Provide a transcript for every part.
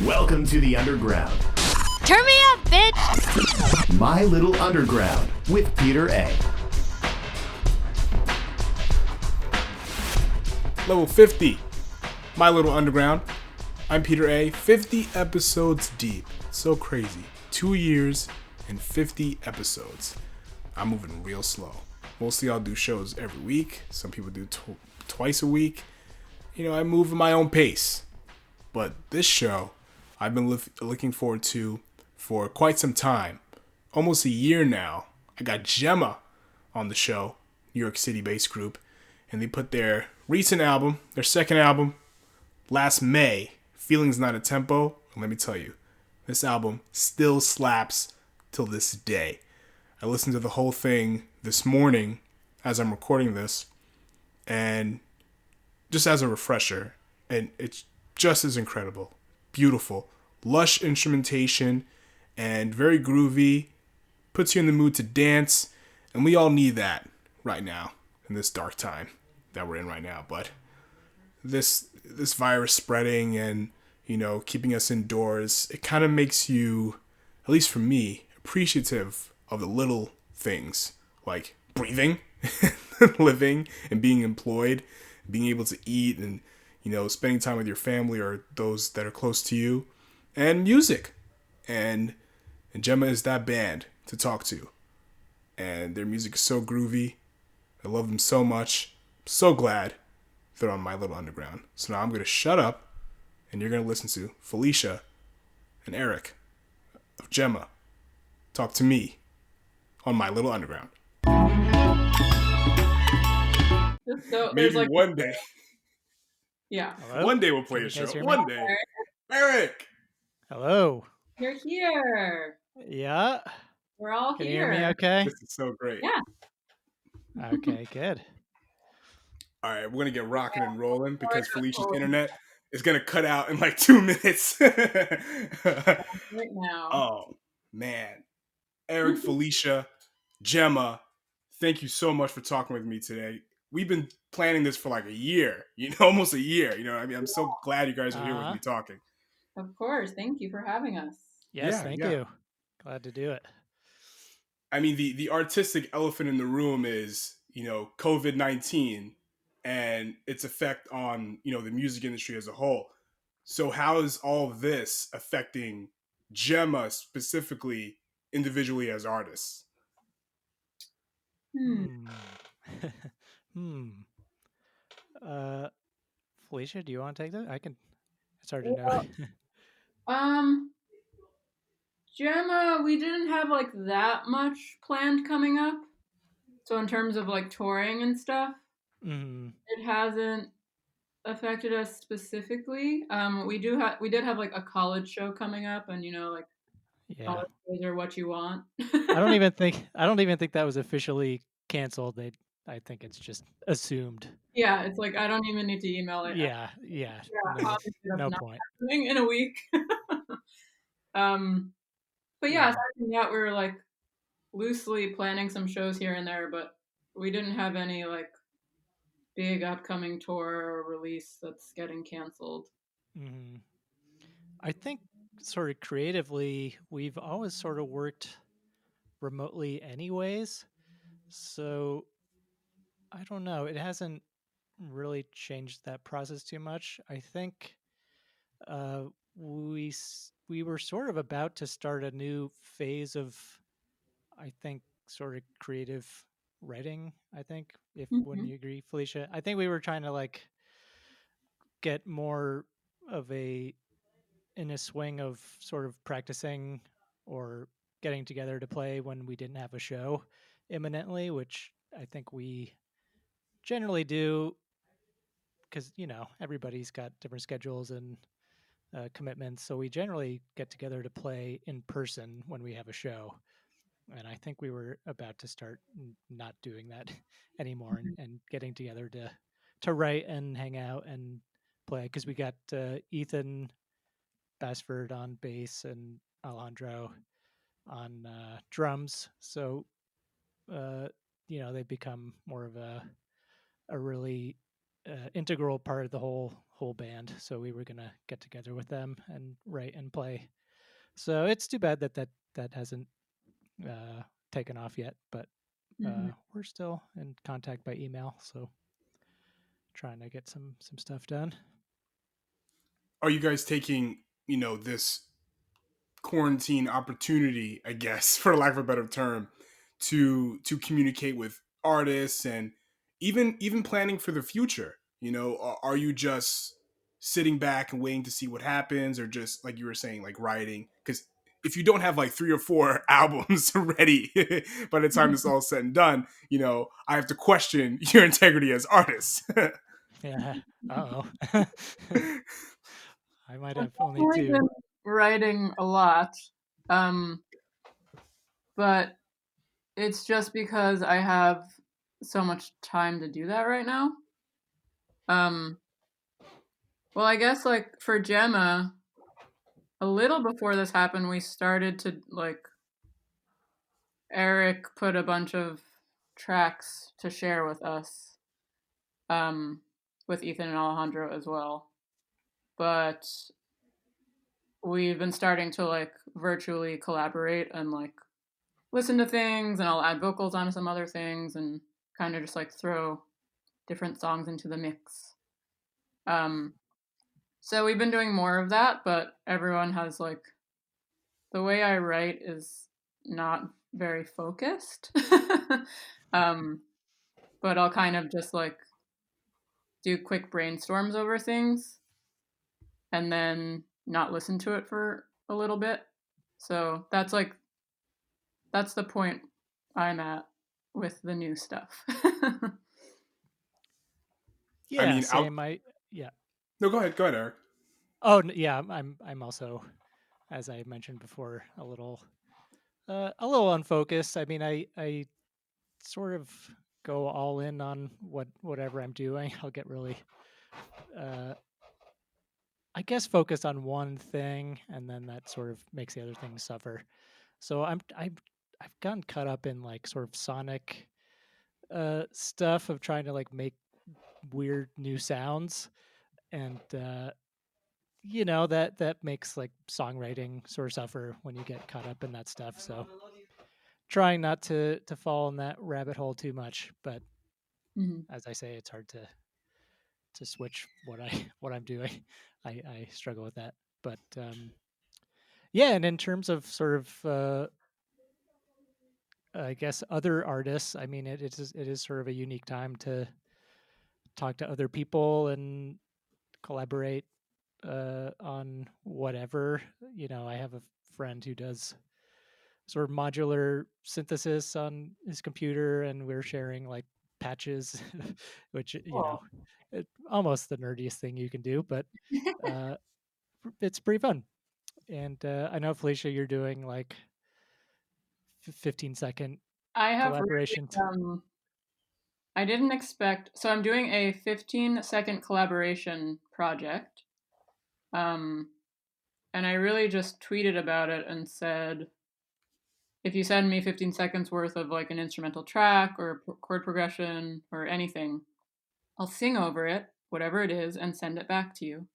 Welcome to the Underground. Turn me up, bitch! My Little Underground with Peter A. Level 50. My Little Underground. I'm Peter A. 50 episodes deep. So crazy. 2 years and 50 episodes. I'm moving real slow. Mostly I'll do shows every week. Some people do twice a week. I move at my own pace. But this show, I've been looking forward to for quite some time. Almost a year now. I got Gemma on the show, New York City-based group, and they put their recent album, their second album, last May, Feelings Not a Tempo. And let me tell you, this album still slaps till this day. I listened to the whole thing this morning as I'm recording this, and just as a refresher, and it's just as incredible, beautiful, lush instrumentation, and very groovy, puts you in the mood to dance, and we all need that right now in this dark time that we're in right now. But this virus spreading and keeping us indoors, it kind of makes you, at least for me, appreciative of the little things like breathing, living, and being employed, being able to eat, and spending time with your family or those that are close to you, and music. And Gemma is that band to talk to. And their music is so groovy. I love them so much. I'm so glad they're on My Little Underground. So now I'm going to shut up, and you're going to listen to Felicia and Eric of Gemma talk to me on My Little Underground. So Maybe one day. Yeah. Hello? One day we'll play a show. One day. Eric! Hello. You're here. Yeah. We're all Can here. you hear me okay? This is so great. Yeah. Okay, good. All right, we're going to get rocking and rolling because Felicia's internet is going to cut out in like 2 minutes. Right now. Oh, man. Eric, Felicia, Gemma, thank you so much for talking with me today. We've been planning this for like a year, almost a year. I mean, I'm so glad you guys are here with me talking. Of course. Thank you for having us. Yes, thank you. Glad to do it. I mean, the artistic elephant in the room is, COVID-19 and its effect on, the music industry as a whole. So how is all of this affecting Gemma specifically, individually as artists? Felicia, do you want to take that? I can. It's hard to know. Gemma, we didn't have like that much planned coming up. So in terms of like touring and stuff, it hasn't affected us specifically. We did have like a college show coming up, and college shows are what you want. I don't even think that was officially canceled. I think it's just assumed. Yeah, it's like I don't even need to email it. Yeah. No point. In a week. But yeah, aside from that, we were like loosely planning some shows here and there, but we didn't have any like big upcoming tour or release that's getting canceled. I think sort of creatively, we've always sort of worked remotely anyways. So I don't know. It hasn't really changed that process too much. I think we were sort of about to start a new phase of, I think, sort of creative writing. I think, if wouldn't you agree, Felicia? I think we were trying to like get more of in a swing of sort of practicing or getting together to play when we didn't have a show imminently, which I think we generally do because everybody's got different schedules and commitments, so we generally get together to play in person when we have a show. And I think we were about to start not doing that anymore and getting together to write and hang out and play, because we got Ethan Basford on bass and Alejandro on drums, so they become more of a really integral part of the whole band. So we were gonna get together with them and write and play. So it's too bad that hasn't taken off yet, but we're still in contact by email. So trying to get some stuff done. Are you guys taking, this quarantine opportunity, I guess, for lack of a better term, to communicate with artists and even planning for the future? Are you just sitting back and waiting to see what happens, or just like you were saying, like writing? Because if you don't have like 3 or 4 albums ready by the time it's all said and done, I have to question your integrity as artists. Yeah. Uh oh. I might have I've only only 2. been writing a lot, but it's just because I have so much time to do that right now. Well, I guess like for Gemma, a little before this happened, we started to like Eric put a bunch of tracks to share with us, with Ethan and Alejandro as well. But we've been starting to like virtually collaborate and like listen to things, and I'll add vocals onto some other things and kind of just like throw different songs into the mix. So we've been doing more of that, but everyone has like the way I write is not very focused. But I'll kind of just like do quick brainstorms over things and then not listen to it for a little bit. So that's the point I'm at with the new stuff. Yeah, I mean, same. Yeah. No, go ahead, Eric. Oh yeah, I'm also, as I mentioned before, a little unfocused. I mean, I sort of go all in on whatever I'm doing. I'll get really, I guess, focused on one thing, and then that sort of makes the other things suffer. So I've gotten caught up in like sort of sonic stuff of trying to like make weird new sounds, and that makes like songwriting sort of suffer when you get caught up in that stuff. So trying not to fall in that rabbit hole too much, but as I say, it's hard to switch what I'm doing. I struggle with that, but yeah. And in terms of sort of I guess other artists, I mean, it is sort of a unique time to talk to other people and collaborate on whatever. I have a friend who does sort of modular synthesis on his computer, and we're sharing like patches, which almost the nerdiest thing you can do, but it's pretty fun. And I know, Felicia, you're doing like 15-second I have collaborations. really, I didn't expect. So I'm doing a 15-second collaboration project. And I really just tweeted about it and said, if you send me 15 seconds worth of like an instrumental track or a chord progression or anything, I'll sing over it, whatever it is, and send it back to you.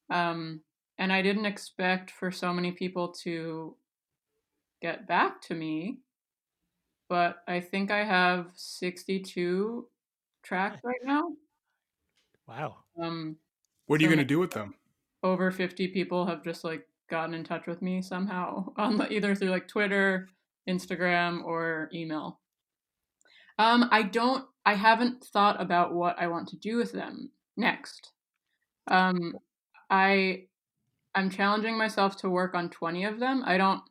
And I didn't expect for so many people to get back to me, but I think I have 62 tracks right now. Wow. What are you So going to do with them? over 50 people have just like gotten in touch with me somehow on either through like Twitter, Instagram, or email. I haven't thought about what I want to do with them next. I'm challenging myself to work on 20 of them. I don't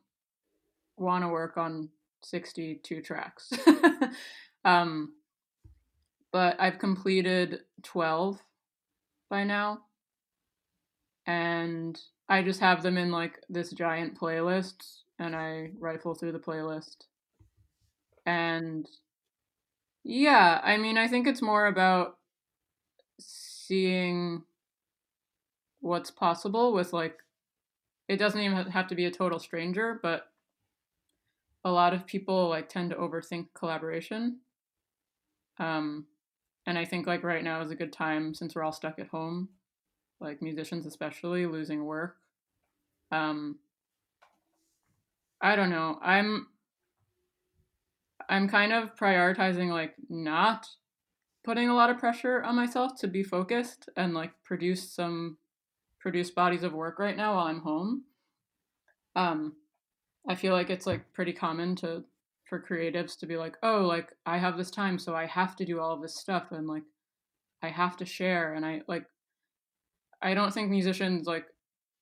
want to work on 62 tracks. um, but I've completed 12 by now. And I just have them in like this giant playlist, and I rifle through the playlist. And yeah, I mean, I think it's more about seeing what's possible with like, it doesn't even have to be a total stranger, but a lot of people like tend to overthink collaboration. And And I think like right now is a good time since we're all stuck at home, like musicians especially losing work. Um, I don't know. I'm kind of prioritizing like not putting a lot of pressure on myself to be focused and like produce bodies of work right now while I'm home. Um, I feel like it's like pretty common to for creatives to be like, "Oh, like I have this time, so I have to do all of this stuff and like I have to share." And I don't think musicians like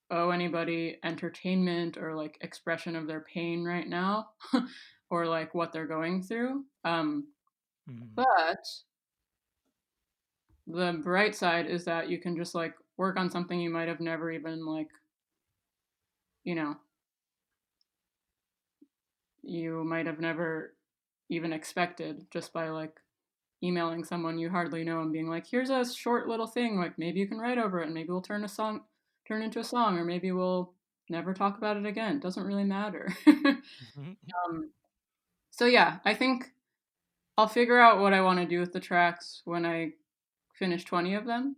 owe anybody entertainment or like expression of their pain right now or like what they're going through. But the bright side is that you can just like work on something you might have never even like, you know, you might have never even expected just by like emailing someone you hardly know and being like, here's a short little thing, like maybe you can write over it and maybe we'll turn into a song, or maybe we'll never talk about it again. It doesn't really matter. um, so yeah, I think I'll figure out what I want to do with the tracks when I finish 20 of them.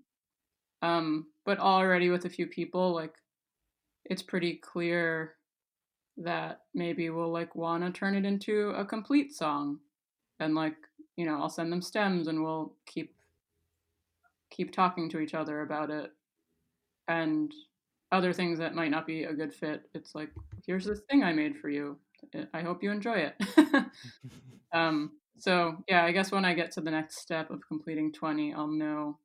But already with a few people, like it's pretty clear that maybe we'll like want to turn it into a complete song, and like, you know, I'll send them stems and we'll keep talking to each other about it. And other things that might not be a good fit, it's like, here's this thing I made for you, I hope you enjoy it. So yeah, I guess when I get to the next step of completing 20, I'll know.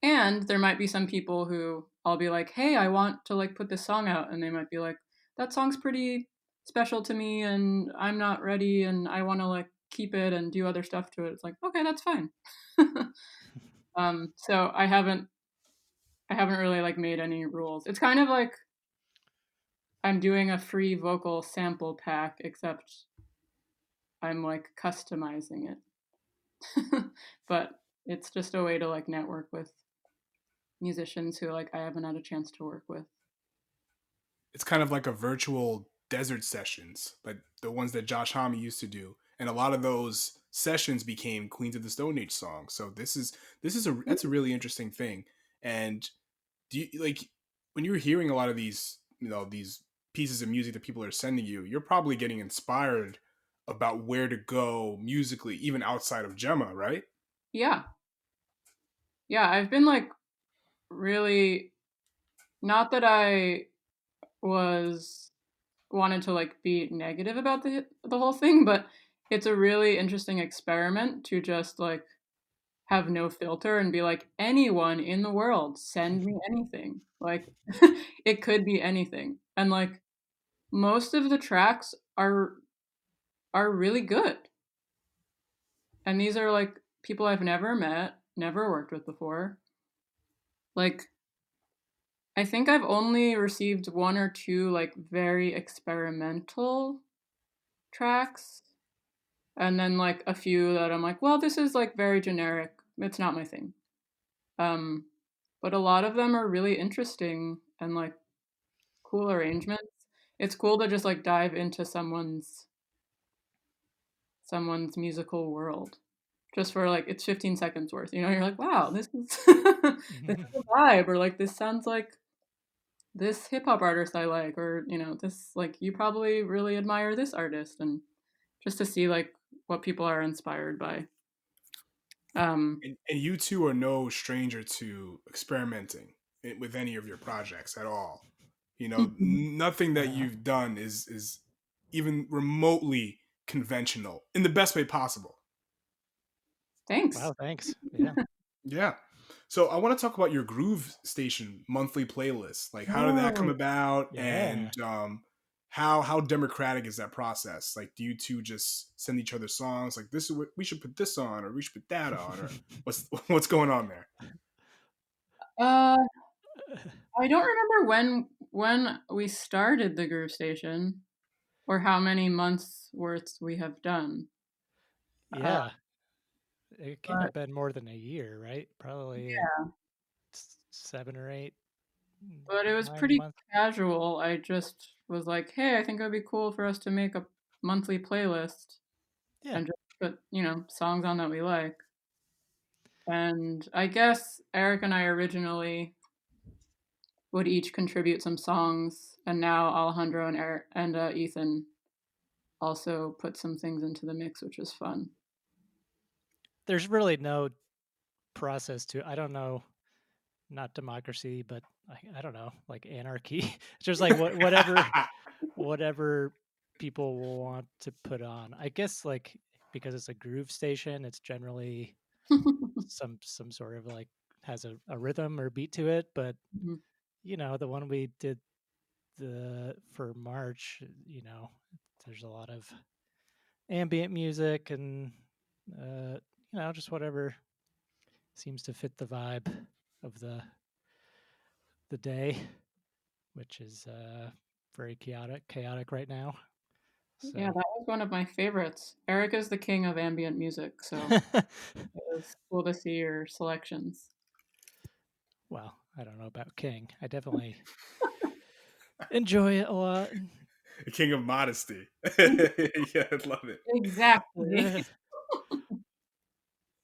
And there might be some people who I'll be like, hey, I want to like put this song out, and they might be like, that song's pretty special to me and I'm not ready and I want to like keep it and do other stuff to it. It's like, okay, that's fine. So I haven't really like made any rules. It's kind of like I'm doing a free vocal sample pack, except I'm like customizing it. But it's just a way to like network with musicians who like I haven't had a chance to work with. It's kind of like a virtual desert sessions, like the ones that Josh Homme used to do, and a lot of those sessions became Queens of the Stone Age songs. So that's a really interesting thing. And do you like when you're hearing a lot of these, these pieces of music that people are sending you, you're probably getting inspired about where to go musically, even outside of Gemma, right? Yeah. Yeah, I've been like really, not that I was wanted to like be negative about the whole thing, but it's a really interesting experiment to just like have no filter and be like, anyone in the world, send me anything. Like it could be anything. And like most of the tracks are really good. And these are like people I've never met, never worked with before. Like I think I've only received one or two like very experimental tracks, and then like a few that I'm like, well, this is like very generic. It's not my thing. Um, but a lot of them are really interesting and like cool arrangements. It's cool to just like dive into someone's musical world just for like it's 15 seconds worth. You know, you're like, wow, this is this is a vibe, or like this sounds like this hip hop artist I like, or you know, this like you probably really admire this artist, and just to see like what people are inspired by. And you two are no stranger to experimenting with any of your projects at all. Nothing that you've done is even remotely conventional in the best way possible. Thanks. Wow, thanks. Yeah. Yeah. So I want to talk about your Groove Station monthly playlist. Like, how did that come Oh, about, Yeah. and how democratic is that process? Like, do you two just send each other songs? Like, this is what we should put this on, or we should put that on, or what's going on there? uh, I don't remember when we started the Groove Station or how many months worth we have done. Uh, Yeah. It can't but have been more than a year, right? Probably yeah, 7 or 8, but it was 9 pretty months. casual. I just was like, hey, I think it would be cool for us to make a monthly playlist Yeah. and just put, you know, songs on that we like. And I guess Eric and I originally would each contribute some songs, and now Alejandro and Ethan also put some things into the mix, which was fun. There's really no process to, I don't know, not democracy, but I don't know, like anarchy. It's just like whatever people will want to put on. I guess like because it's a groove station, it's generally some sort of like has a rhythm or beat to it. But you know, the one we did for March, you know, there's a lot of ambient music and you know, just whatever seems to fit the vibe of the day, which is very chaotic right now. So. Yeah, that was one of my favorites. Eric is the king of ambient music, so it was cool to see your selections. Well, I don't know about king. I definitely enjoy it a lot. The king of modesty. Yeah, I love it. Exactly.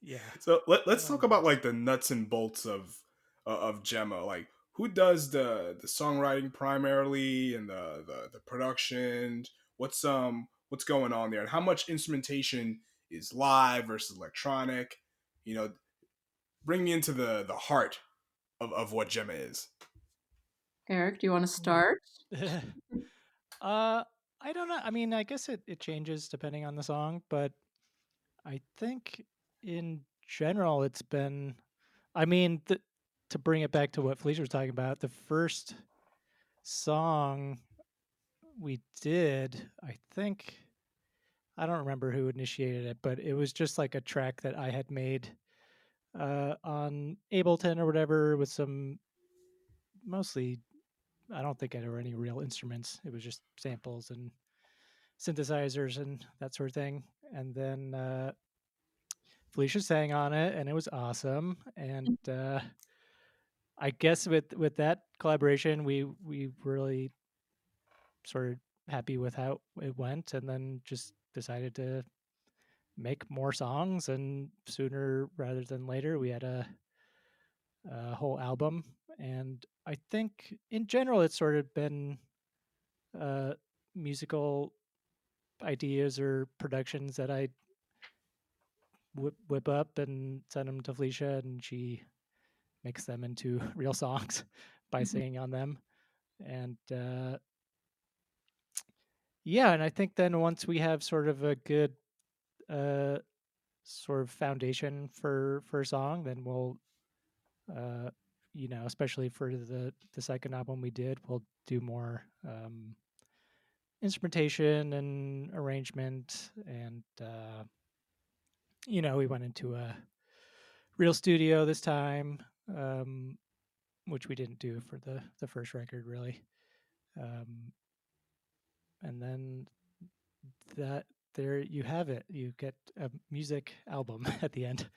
Yeah. So let's talk about like the nuts and bolts of Gemma. Like, who does the songwriting primarily and the production? What's going on there, and how much instrumentation is live versus electronic? You know, bring me into the heart of what Gemma is. Eric, do you want to start? I don't know. I mean, I guess it changes depending on the song, but I think in general it's been, I mean, to bring it back to what Felicia was talking about, the first song we did, I think, I don't remember who initiated it, but it was just like a track that I had made on Ableton or whatever with some mostly, I don't think there were any real instruments. It was just samples and synthesizers and that sort of thing. And then Felicia sang on it, and it was awesome. And I guess with that collaboration, we really sort of happy with how it went, and then just decided to make more songs. And sooner rather than later, we had a whole album. And I think in general, it's sort of been musical ideas or productions that I whip up and send them to Felicia, and she makes them into real songs by singing on them. And yeah, and I think then once we have sort of a good sort of foundation for a song, then we'll you know, especially for the second album we did, we'll do more instrumentation and arrangement. And you know, we went into a real studio this time, which we didn't do for the first record really. And then that there you have it. You get a music album at the end.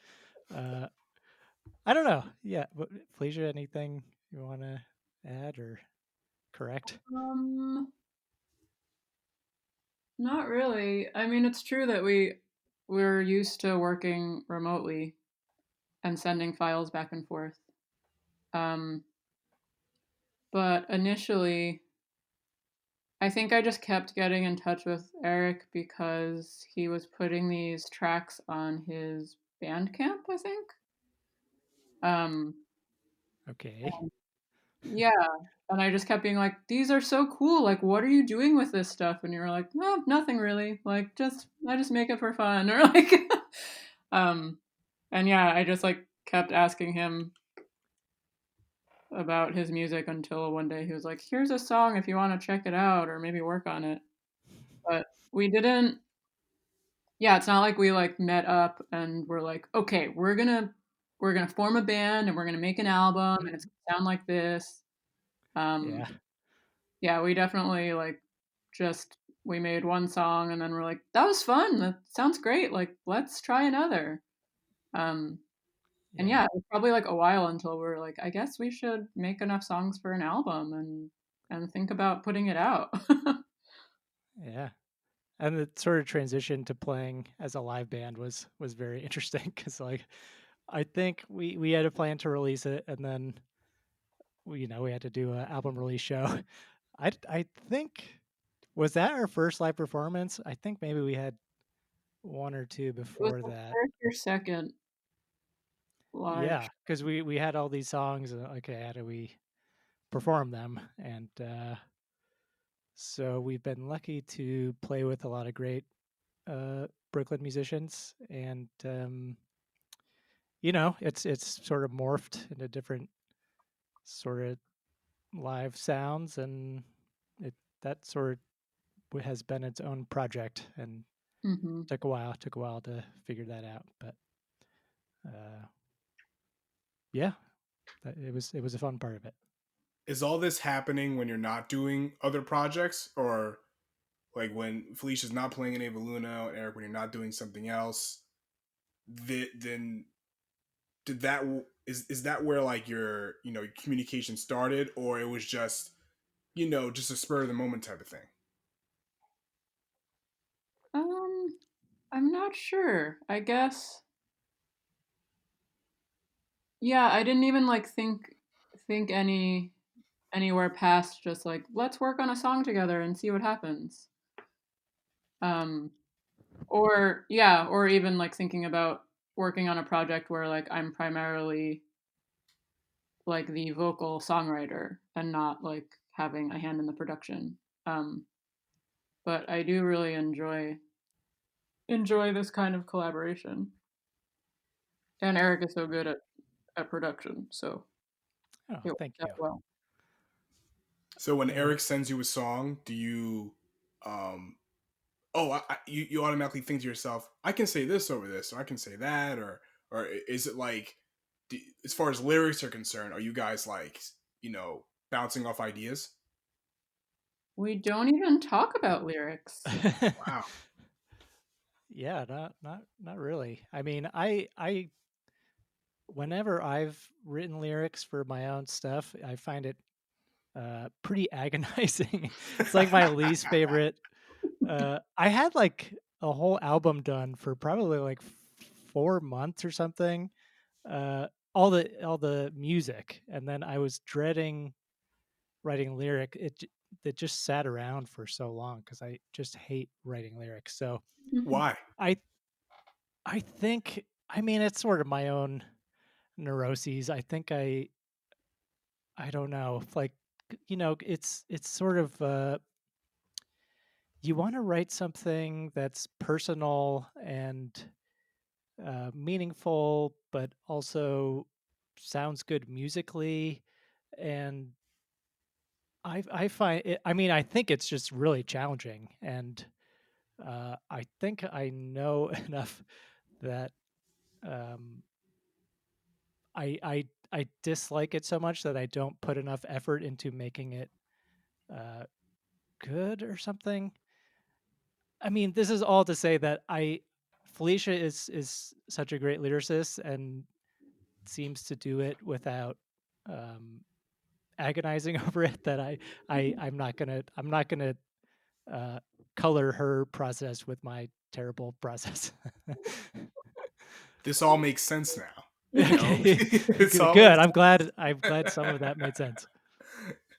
I don't know. Yeah, but Felicia, anything you want to add or correct? Not really. I mean, it's true that we're used to working remotely and sending files back and forth. But initially, I think I just kept getting in touch with Eric because he was putting these tracks on his Bandcamp, I think. Okay. Yeah. And I just kept being like, these are so cool. Like, what are you doing with this stuff? And you were like, no, nothing really. Like, I just make it for fun. Or like, um, and yeah, I just like kept asking him about his music until one day he was like, here's a song if you want to check it out or maybe work on it. But we didn't, yeah, it's not like we like met up and we're like, okay, we're gonna form a band and we're gonna make an album and it's gonna sound like this. Yeah. Yeah, we definitely like just we made one song and then we're like, that was fun. That sounds great. Like, let's try another. And yeah, it was probably like a while until we were like, I guess we should make enough songs for an album and think about putting it out. Yeah. And the sort of transition to playing as a live band was very interesting because like I think we had a plan to release it, and then we had to do an album release show. I think, was that our first live performance? I think maybe we had one or two It was before the that. first or second live. Yeah, because we had all these songs. Okay, how do we perform them? And so we've been lucky to play with a lot of great Brooklyn musicians, and it's sort of morphed into different sort of live sounds, and that sort of has been its own project, and Mm-hmm. took a while to figure that out, but yeah, it was a fun part of it. Is all this happening when you're not doing other projects, or like when Felicia's not playing in Ava Luna, Eric, when you're not doing something else? Then did that is that where like your communication started, or it was just just a spur of the moment type of thing? I'm not sure. I guess. Yeah, I didn't even like think anywhere past just like let's work on a song together and see what happens. Um, or yeah, or even like thinking about working on a project where like I'm primarily like the vocal songwriter and not like having a hand in the production. Um, but I do really enjoy this kind of collaboration. And Eric is so good at production, so Oh, it worked thank out you. well. So when Eric sends you a song, do you um you automatically think to yourself, I can say this over this, or I can say that, or is it like, as far as lyrics are concerned, are you guys like bouncing off ideas? We don't even talk about lyrics. Wow. Yeah, not really. I mean, I whenever I've written lyrics for my own stuff, I find it pretty agonizing. It's like my least favorite. I had like a whole album done for probably like 4 months or something. Uh, all the music, and then I was dreading writing lyric. It just sat around for so long because I just hate writing lyrics. So Why? I I think, I mean, it's sort of my own neuroses. I think I don't know, like, it's sort of you want to write something that's personal and meaningful, but also sounds good musically. And I find it, I mean, I think it's just really challenging, and I think I know enough that um, I dislike it so much that I don't put enough effort into making it uh, good or something. I mean, this is all to say that I Felicia is such a great lyricist and seems to do it without um, agonizing over it. That I'm not gonna uh, color her process with my terrible process. This all makes sense now. Okay, It's all good. makes I'm glad some of that made sense.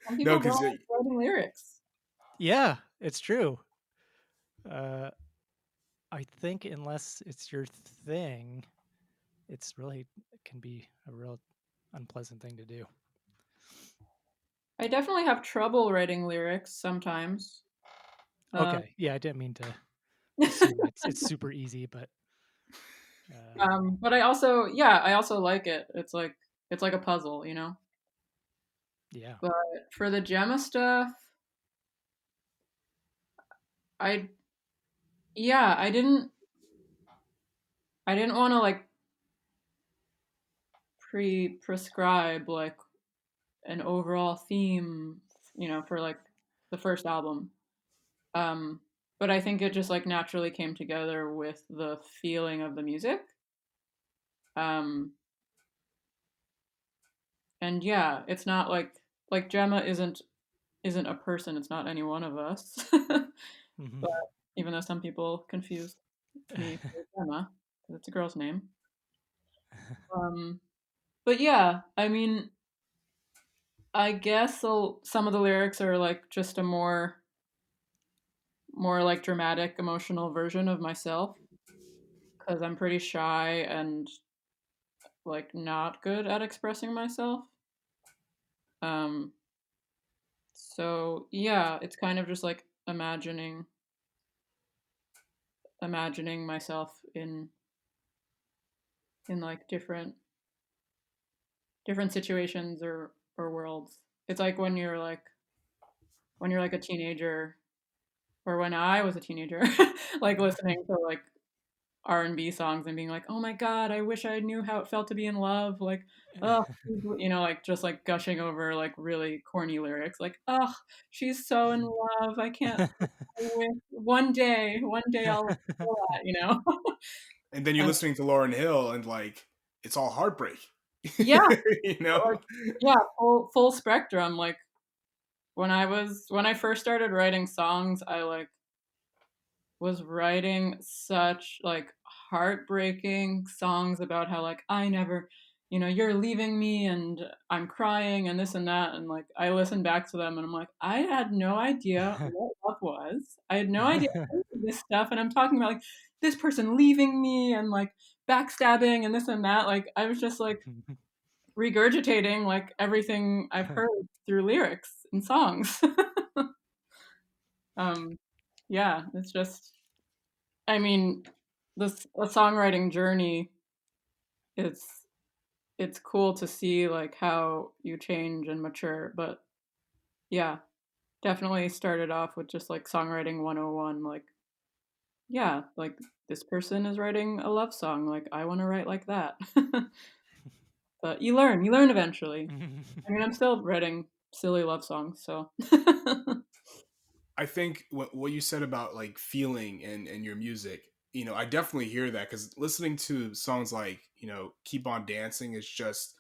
Some no, people don't because like writing lyrics. Yeah, it's true. Uh, I think unless it's your thing, it can be a real unpleasant thing to do. I definitely have trouble writing lyrics sometimes. Um, Okay, yeah, I didn't mean to assume it's super easy, but but I also like it. It's like a puzzle, you know. yeah. But for the Gemma stuff, I yeah, I didn't want to like prescribe like an overall theme, for like the first album. Um, but I think it just like naturally came together with the feeling of the music. Um, and yeah, it's not like Gemma isn't a person. It's not any one of us. Hmm. But even though some people confuse me with Gemma, because it's a girl's name. But yeah, I mean, I guess some of the lyrics are like just a more like dramatic emotional version of myself because I'm pretty shy and like not good at expressing myself. Um so yeah, it's kind of just like imagining myself in like different situations or worlds. It's like when you're like a teenager or when I was a teenager, like listening to like R&B songs and being like, "Oh my god, I wish I knew how it felt to be in love." Like, oh, like just like gushing over like really corny lyrics, like, "Oh, she's so in love. I can't. One day I'll feel that." And then you're And listening to Lauryn Hill, and like it's all heartbreak. yeah, You know? like yeah, full spectrum. Like when I first started writing songs, I like was writing such like heartbreaking songs about how like I never, you're leaving me and I'm crying and this and that, and like I listen back to them and I'm like, I had no idea what love was. I had no idea any of this stuff, and I'm talking about like this person leaving me and like backstabbing and this and that. Like I was just like regurgitating like everything I've heard through lyrics and songs. um yeah, it's just, I mean, this a songwriting journey. It's it's cool to see like how you change and mature. But yeah, definitely started off with just like songwriting 101. Like, yeah, like this person is writing a love song. Like, I want to write like that. But you learn eventually. I mean, I'm still writing silly love songs, so. I think what you said about like feeling and your music, I definitely hear that because listening to songs like "Keep on Dancing" is just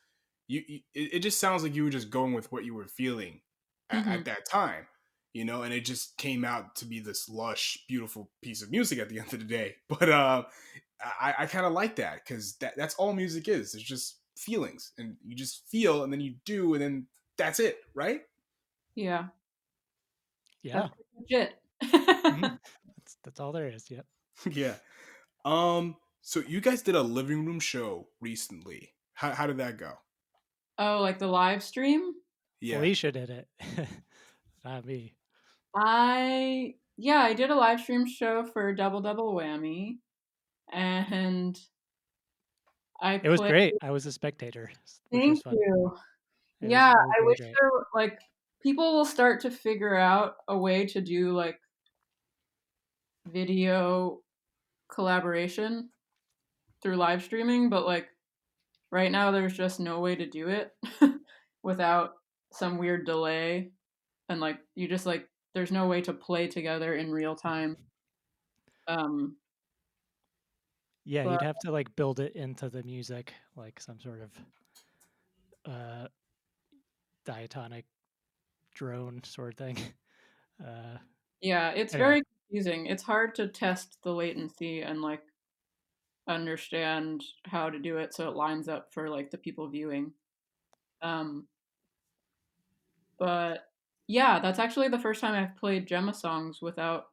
it just sounds like you were just going with what you were feeling at Mhm. that time, and it just came out to be this lush, beautiful piece of music at the end of the day. But I kind of like that because that's all music is. It's just feelings, and you just feel, and then you do, and then that's it, right? Yeah, Yeah. that's pretty much it. Mhm. That's all there is. Yep. Yeah. So you guys did a living room show recently. How did that go? Oh, like the live stream? Yeah. Felicia did it. Not me. I did a live stream show for Double Double Whammy, and I It was played. great. I was a spectator, which was Thank fun. you. It was Yeah, it was I really wish great. like people will start to figure out a way to do like video collaboration through live streaming, but like right now there's just no way to do it without some weird delay, and like you just like there's no way to play together in real time. Um Yeah, but you'd have to like build it into the music, like some sort of uh diatonic drone sort of thing. Uh yeah, it's anyway. very confusing. It's hard to test the latency and like understand how to do it so it lines up for like the people viewing. Um, but yeah, that's actually the first time I've played Gemma songs without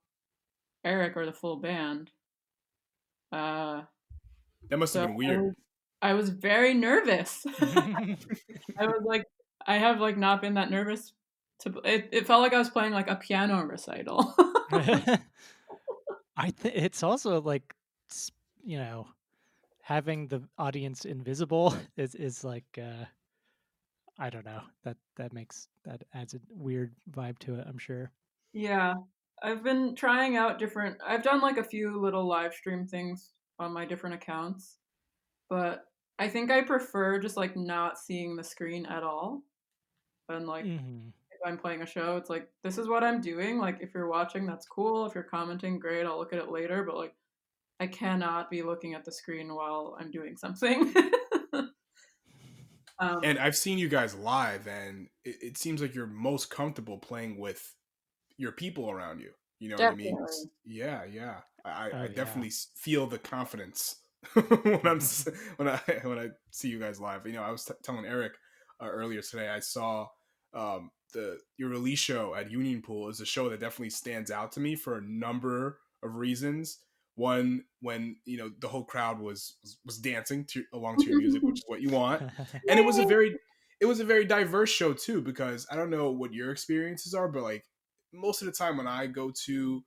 Eric or the full band. Uh, That must have so been weird. I was very nervous. I was like, I have like not been that nervous it felt like I was playing like a piano recital. I think it's also like you know, having the audience invisible is like I don't know. That adds a weird vibe to it, I'm sure. Yeah. I've been trying out I've done like a few little live stream things on my different accounts, but I think I prefer just like not seeing the screen at all. And like Mhm. if I'm playing a show, it's like this is what I'm doing. Like if you're watching, that's cool. If you're commenting, great. I'll look at it later, but like I cannot be looking at the screen while I'm doing something. And um I've seen you guys live, and it seems like you're most comfortable playing with your people around you. You know what I mean? Definitely. Yeah, yeah. I Oh yeah. definitely feel the confidence when I'm when I see you guys live. I was telling Eric earlier today. I saw the your release show at Union Pool is a show that definitely stands out to me for a number of reasons. One, when the whole crowd was dancing along to your music, which is what you want, and it was a very diverse show too. Because I don't know what your experiences are, but like most of the time when I go to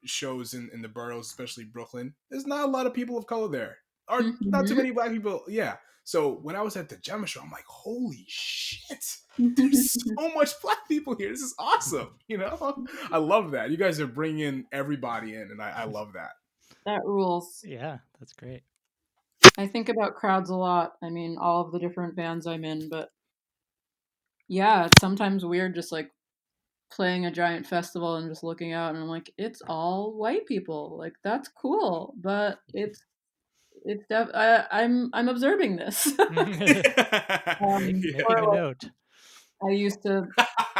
shows in the boroughs, especially Brooklyn, there's not a lot of people of color there, or not too many black people. Yeah. So when I was at the Gemma show, I'm like, holy shit, there's so much black people here. This is awesome. I love that. You guys are bringing everybody in, and I love that. That rules. Yeah, that's great. I think about crowds a lot. I mean, all of the different bands I'm in, but yeah, it's sometimes weird just like playing a giant festival and just looking out and I'm like, it's all white people. Like that's cool, but I'm observing this. Making Or a like, note. I used to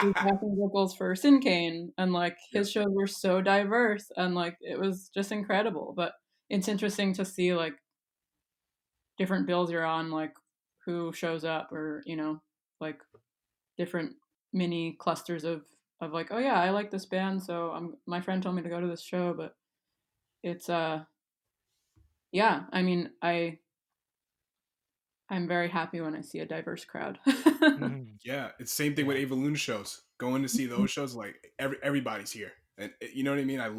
do backing vocals for Sincane, and like his shows were so diverse, and like it was just incredible. But it's interesting to see like different bills you're on, like who shows up, or like different mini clusters of like, oh yeah, I like this band, so my friend told me to go to this show. But it's yeah, I mean, I'm very happy when I see a diverse crowd. Yeah, it's the same thing with Ava Luna shows. Going to see those shows, like everybody's here, and you know what I mean. I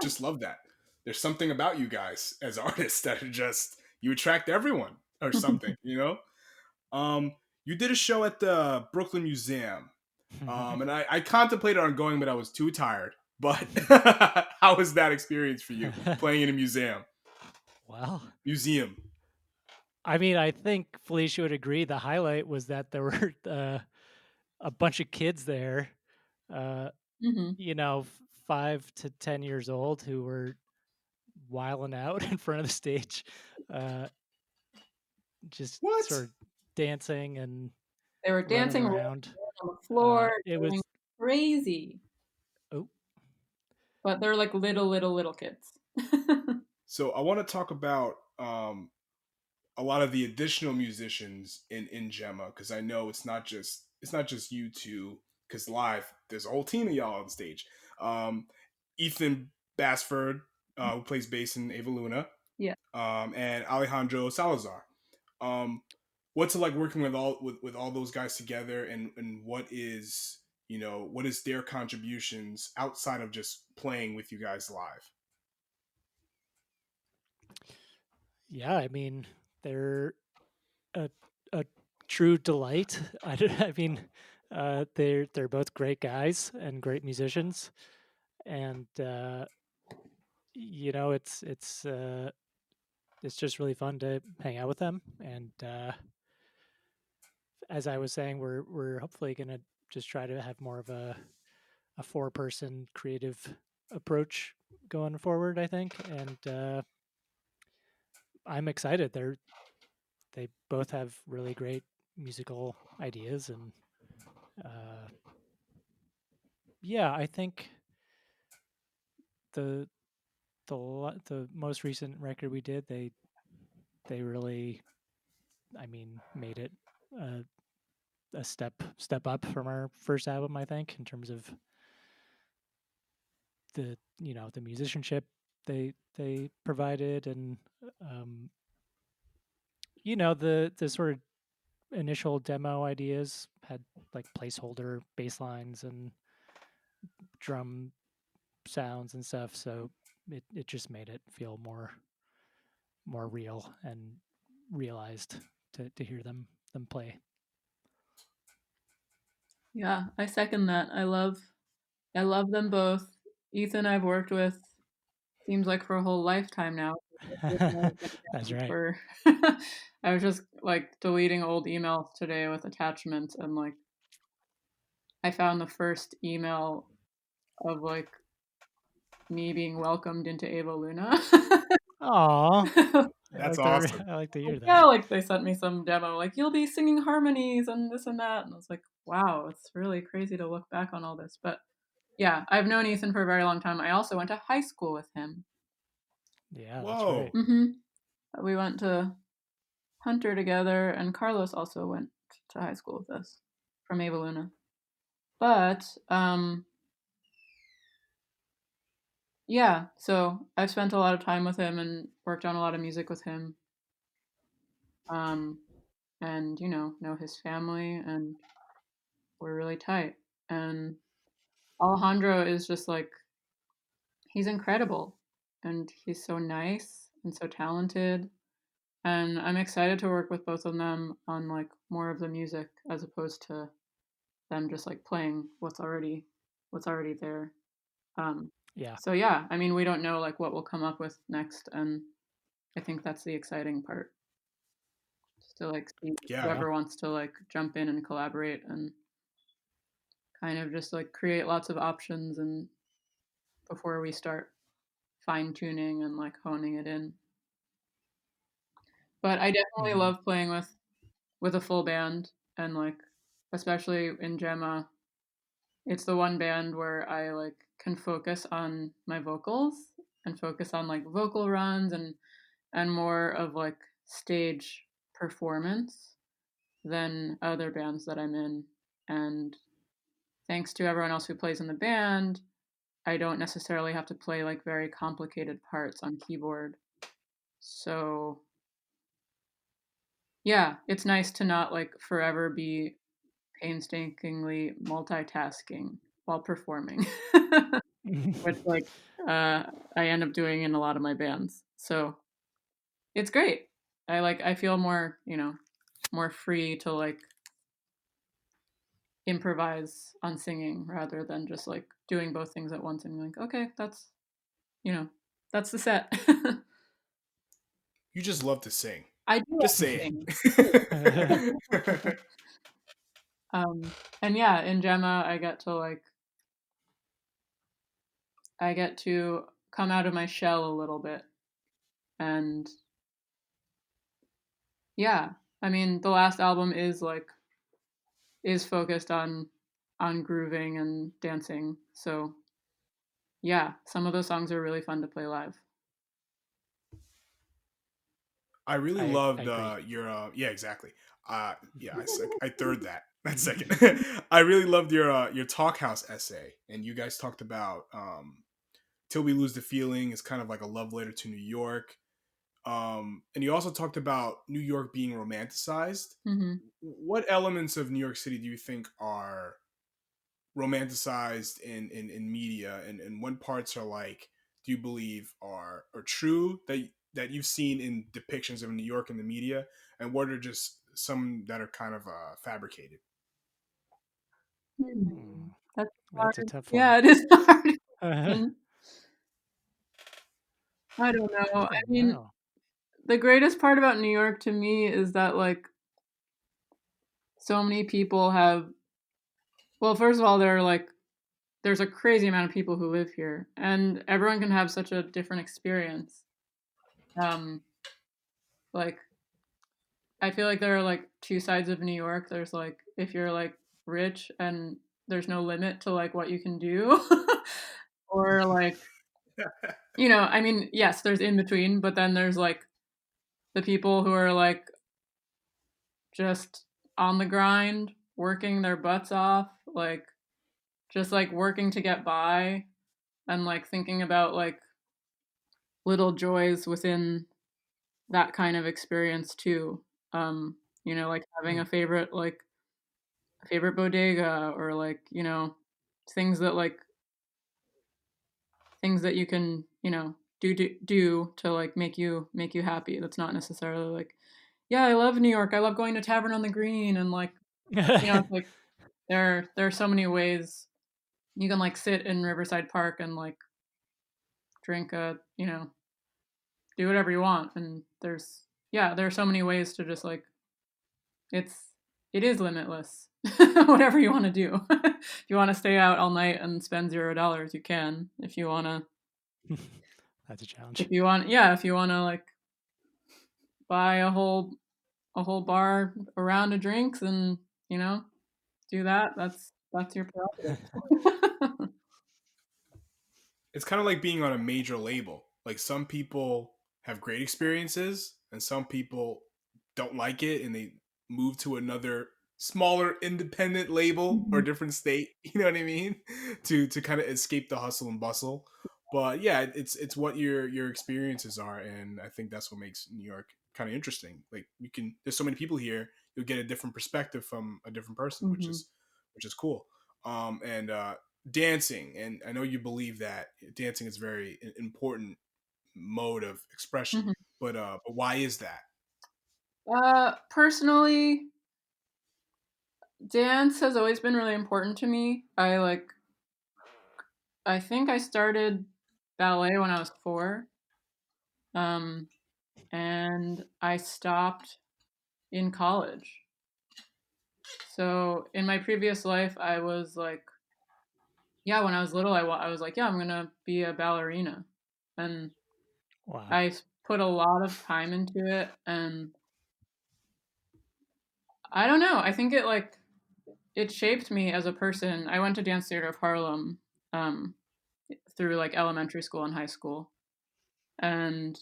just love that. There's something about you guys as artists that are just you attract everyone or something. You did a show at the Brooklyn Museum, and I contemplated on going, but I was too tired. But how was that experience for you playing in a museum? Well, Museum. I mean, I think Felicia would agree. The highlight was that there were a bunch of kids there, uh, 5 to 10 years old, who were wiling out in front of the stage, just What? sort of dancing and They were running dancing around. on the floor, It was going crazy. oh, But they're like little kids. So I want to talk about a lot of the additional musicians in Gemma, because I know it's not just you two, because live there's a whole team of y'all on stage. Ethan Basford, who plays bass in Ava Luna, Yeah. and Alejandro Salazar. What's it like working with all those guys together, and what is their contributions outside of just playing with you guys live? yeah. I mean, they're a true delight. I mean, they're both great guys and great musicians, and it's just really fun to hang out with them. And as I was saying, we're hopefully gonna just try to have more of a 4-person creative approach going forward, I think. And I'm excited. They both have really great musical ideas, and yeah, I think the the most recent record we did, they really, I mean, made it a step up from our first album, I think, in terms of the musicianship they provided, and the sort of initial demo ideas had like placeholder bass lines and drum sounds and stuff, so it just made it feel more real and realized to hear them play. Yeah, I second that. I love them both. Ethan I've worked with seems like for a whole lifetime now. That's right. For I was just like deleting old emails today with attachments, and like I found the first email of like me being welcomed into Ava Luna. Aw, That's awesome. I like to hear that. Yeah, like they sent me some demo, like you'll be singing harmonies and this and that, and I was like, wow, it's really crazy to look back on all this. But yeah, I've known Ethan for a very long time. I also went to high school with him. Yeah, that's Whoa. right. Mm-hmm. We went to Hunter together, and Carlos also went to high school with us from Ava Luna. But yeah, so I've spent a lot of time with him and worked on a lot of music with him. And know his family, and we're really tight. And Alejandro is just like, he's incredible, and he's so nice and so talented. And I'm excited to work with both of them on like more of the music as opposed to them just like playing what's already there. Yeah. So yeah, I mean, we don't know like what we'll come up with next, and I think that's the exciting part. Just to like see whoever wants to like jump in and collaborate and kind of just like create lots of options, and before we start fine tuning and like honing it in. But I definitely love playing with a full band, and like especially in Gemma, it's the one band where I like can focus on my vocals and focus on like vocal runs and more of like stage performance than other bands that I'm in. And thanks to everyone else who plays in the band, I don't necessarily have to play like very complicated parts on keyboard. So yeah, it's nice to not like forever be painstakingly multitasking while performing, which like I end up doing in a lot of my bands. So it's great. I feel more, more free to like improvise on singing rather than just like doing both things at once and being like, okay, that's the set. You just love to sing. I do just love say it. And yeah, in Gemma, I get to come out of my shell a little bit. And yeah, I mean, the last album is focused on grooving and dancing. So yeah, some of those songs are really fun to play live. I really loved your yeah, exactly. Yeah, I third that second. I really loved your Talk House essay, and you guys talked about Till We Lose the Feeling is kind of like a love letter to New York. And you also talked about New York being romanticized. Mm-hmm. What elements of New York City do you think are romanticized in media, and what parts are like, do you believe are true that you've seen in depictions of New York in the media, and what are just some that are kind of fabricated? That's a tough one. Yeah, it is hard. I don't know. I mean, the greatest part about New York to me is that like so many people have, well, first of all, there's a crazy amount of people who live here, and everyone can have such a different experience. Like I feel like there are like two sides of New York. There's like if you're like rich and there's no limit to like what you can do, or like I mean, yes, there's in between, but then there's like the people who are like just on the grind, working their butts off, like just like working to get by, and like thinking about like little joys within that kind of experience too. Like having a favorite bodega, or like, things that like things that you can, do to like make you happy. That's not necessarily like, yeah, I love New York. I love going to Tavern on the Green, and like, it's like there are so many ways you can like sit in Riverside Park and like drink do whatever you want, and there are so many ways to just like it is limitless. Whatever you want to do. If you want to stay out all night and spend $0, you can. If you want to That's a challenge. if you want to like buy a whole bar, a round of drinks, and do that, that's your prerogative. It's kind of like being on a major label. Like some people have great experiences, and some people don't like it and they move to another smaller independent label or different state. You know what I mean? To kind of escape the hustle and bustle. But yeah, it's what your experiences are, and I think that's what makes New York kind of interesting. Like there's so many people here, you'll get a different perspective from a different person, which is cool. And dancing, and I know you believe that dancing is very important mode of expression, but why is that? Personally, dance has always been really important to me. I think I started ballet when I was 4. And I stopped in college. So in my previous life, I was like, yeah, when I was little, I was like, yeah, I'm gonna be a ballerina, and Wow. I put a lot of time into it, and I don't know. I think it shaped me as a person. I went to Dance Theater of Harlem through like elementary school and high school, and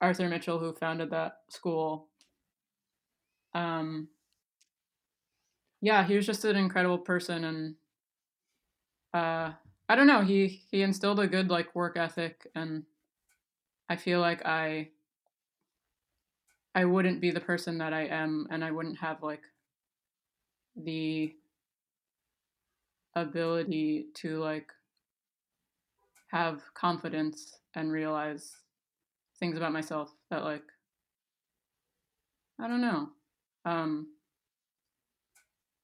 Arthur Mitchell, who founded that school, yeah, he was just an incredible person, and I don't know, he instilled a good like work ethic, and I feel like I wouldn't be the person that I am, and I wouldn't have like the ability to like have confidence and realize things about myself that like I don't know. Um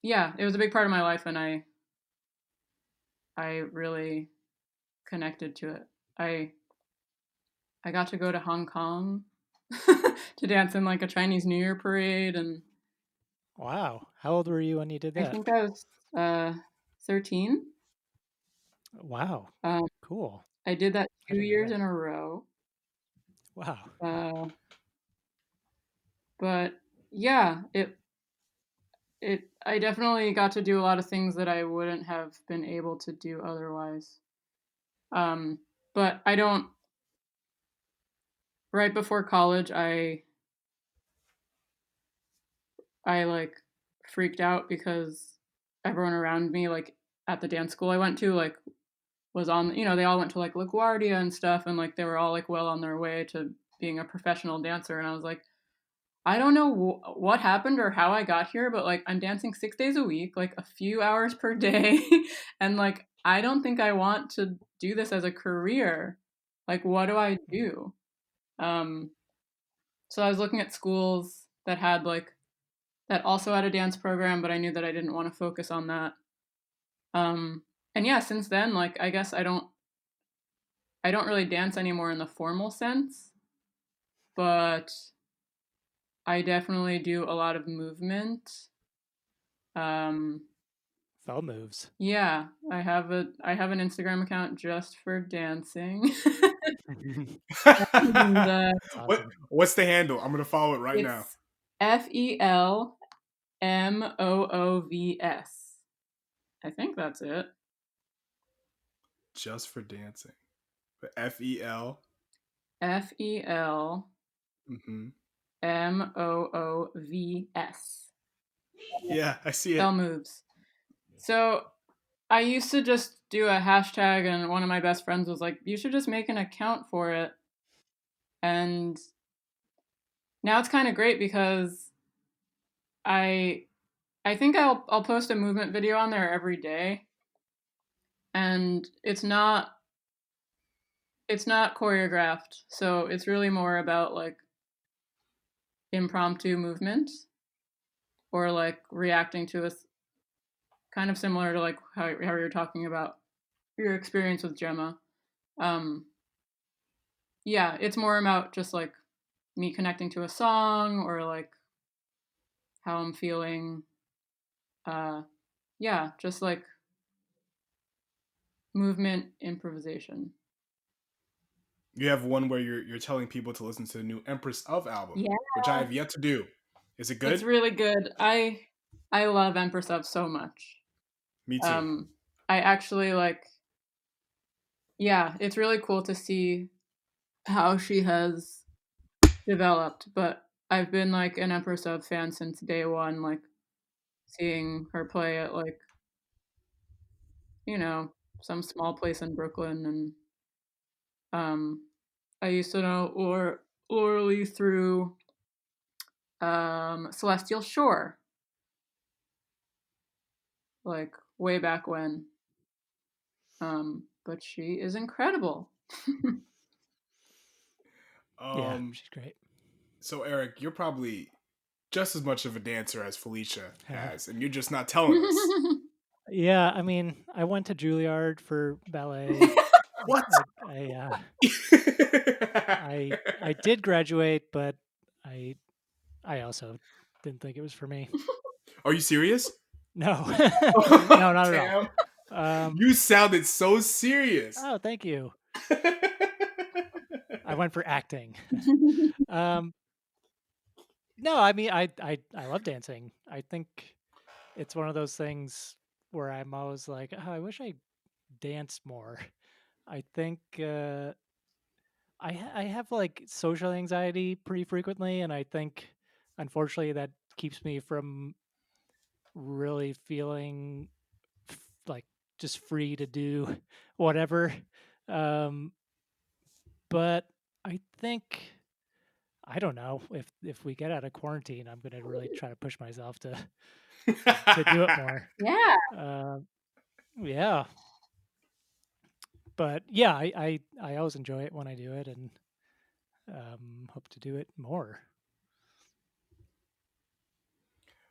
yeah, it was a big part of my life, and I really connected to it. I got to go to Hong Kong to dance in like a Chinese New Year parade, and Wow. How old were you when you did I that? think I was 13. Wow. Um, Cool. I did that I 2 didn't know years that. in a row. Wow. But yeah, it I definitely got to do a lot of things that I wouldn't have been able to do otherwise. Um, but I don't. Right before college, I like freaked out because everyone around me, like at the dance school I went to, like was on. They all went to like LaGuardia and stuff, and like they were all like well on their way to being a professional dancer, and I was like, I don't know what happened or how I got here, but like I'm dancing 6 days a week, like a few hours per day. And like, I don't think I want to do this as a career. Like, what do I do? Um, so I was looking at schools that had like, that also had a dance program, but I knew that I didn't want to focus on that. Um, and yeah, since then, like, I guess I don't really dance anymore in the formal sense, but I definitely do a lot of movement. Um, Fell moves. yeah, I have an Instagram account just for dancing. And That's awesome. What's the handle? I'm gonna follow it right now. it's FELMOOVS. I think that's it. Just for dancing. FEL. FELMOOVS. Mm-hmm. Yeah, I see Fell it. moves. So I used to just do a hashtag, and one of my best friends was like, "You should just make an account for it." And now it's kind of great because I I think I'll post a movement video on there every day, and it's not choreographed, so it's really more about like impromptu movement or like reacting to a kind of similar to like how you're talking about your experience with Gemma. Um, yeah, it's more about just like me connecting to a song or like how I'm feeling. Yeah, just like movement improvisation. You have one where you're telling people to listen to the new Empress of album, Yeah, which I have yet to do. Is it it's good? really good. I love Empress of so much. Me too. Um, I actually like, yeah, it's really cool to see how she has developed, but I've been like an Empress of fan since day one, like seeing her play at like, you know, some small place in Brooklyn. And I used to know Laura through Celestial Shore, like way back when. But she is incredible. Yeah, she's great. So Eric, you're probably just as much of a dancer as Felicia has, and you're just not telling us. Yeah, I mean, I went to Juilliard for ballet. What? I did graduate, but I also didn't think it was for me. Are you serious? No, no, not Damn. at all. You sounded so serious. Oh, thank you. I went for acting. No, I mean, I love dancing. I think it's one of those things where I'm always like, oh, I wish I danced more. I think I have like social anxiety pretty frequently, and I think unfortunately that keeps me from really feeling like just free to do whatever. But I think I don't know if we get out of quarantine, I'm gonna really try to push myself to do it more. Yeah. Yeah. But yeah, I always enjoy it when I do it, and hope to do it more.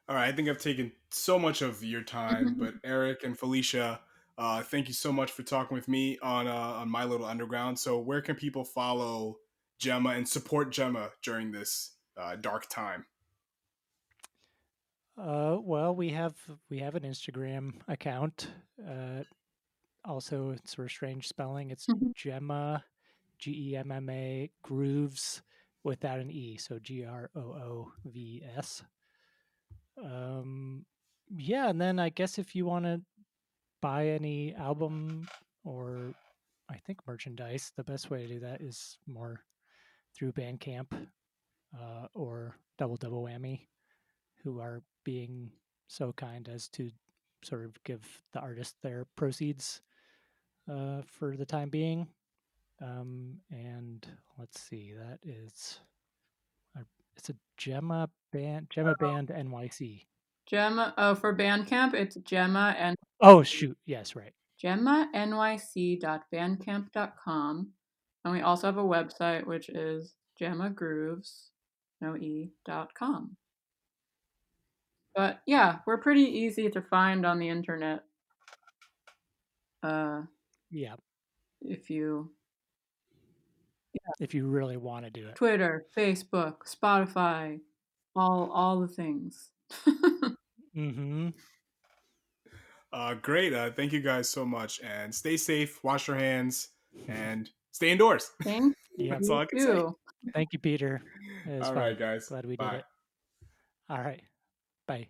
All right, I think I've taken so much of your time, but Eric and Felicia, thank you so much for talking with me on My Little Underground. So, where can people follow Gemma and support Gemma during this dark time? Well, we have an Instagram account. Also, it's sort of strange spelling. It's Gemma, Gemma Grooves without an E, so Groovs. Yeah, and then I guess if you want to buy any album or I think merchandise, the best way to do that is more through Bandcamp or Double Whammy, who are being so kind as to sort of give the artist their proceeds for the time being. And let's see, that is it's a Gemma Band NYC. Gemma. Oh, for Bandcamp, it's Gemma and. Oh shoot! Yes, right. GemmaNYC.bandcamp.com, and we also have a website which is GemmaGrooves.com. But yeah, we're pretty easy to find on the internet. Yeah. If you really want to do it. Twitter, Facebook, Spotify, all the things. Mm-hmm. Great. Thank you guys so much, and stay safe. Wash your hands and stay indoors. Thank you. That's all I can say. Thank you, Peter. All right, guys. Glad we Bye. did it. All right.